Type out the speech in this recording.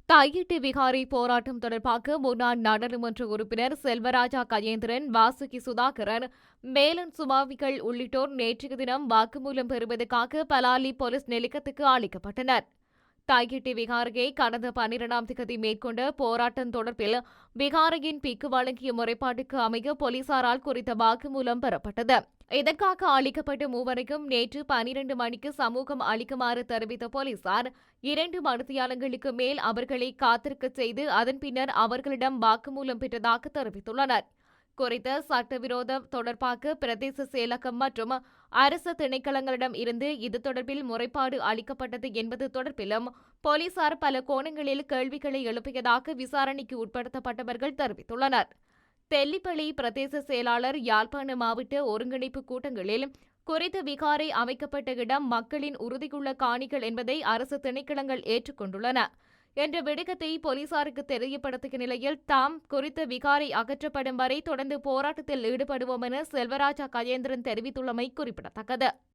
தையிட்டி விகாரை போராட்டம் தொடர்பாக முன்னாள் நாடாளுமன்ற உறுப்பினர் செல்வராஜா கஜேந்திரன், வாசுகி சுதாகரன், மேலன் சுமாவிகள் உள்ளிட்டோர் நேற்றைய தினம் வாக்குமூலம் பெறுவதற்காக பலாலி போலீஸ் நிலையத்துக்கு அழைக்கப்பட்டனர். தையிட்டி விகாரையை கடந்த 12ஆம் திகதி மேற்கொண்ட போராட்டம் தொடர்பில் விகாரையின் பிக்கு வழங்கிய முறைப்பாட்டுக்கு அமைய போலீசாரால் குறித்த வாக்குமூலம் பெறப்பட்டது. இதற்காக அளிக்கப்பட்ட மூவரையும் நேற்று 12 மணிக்கு சமூகம் அளிக்குமாறு தெரிவித்த போலீசார் 2 மணித்தியாலங்களுக்கு மேல் அவர்களை காத்திருக்கச் செய்து அதன் பின்னர் அவர்களிடம் வாக்குமூலம் பெற்றதாக தெரிவித்துள்ளனர். குறித்த சட்டவிரோத தொடர்பாக பிரதேச செயலகம் மற்றும் அரசு திணைக்களங்களிடம் இருந்து இது தொடர்பில் முறைப்பாடு அளிக்கப்பட்டது என்பது தொடர்பிலும் போலீசார் பல கோணங்களில் கேள்விகளை எழுப்பியதாக விசாரணைக்கு உட்படுத்தப்பட்டவர்கள் தெரிவித்துள்ளனர். தெல்லிப்பளி பிரதேச செயலாளர் யாழ்ப்பாண மாவட்ட ஒருங்கிணைப்பு கூட்டங்களில் குறித்த விகாரை அமைக்கப்பட்ட இடம் மக்களின் உறுதியுள்ள காணிகள் என்பதை அரசு திணைக்களங்கள் ஏற்றுக்கொண்டுள்ளன என்ற விடயத்தை போலீசாருக்கு தெரியப்படுத்திய நிலையில் தாம் குறித்த விகாரை அகற்றப்படும் வரை தொடர்ந்து போராட்டத்தில் ஈடுபடுவோம் என செல்வராஜா கஜேந்திரன் தெரிவித்துள்ளமை குறிப்பிடத்தக்கது.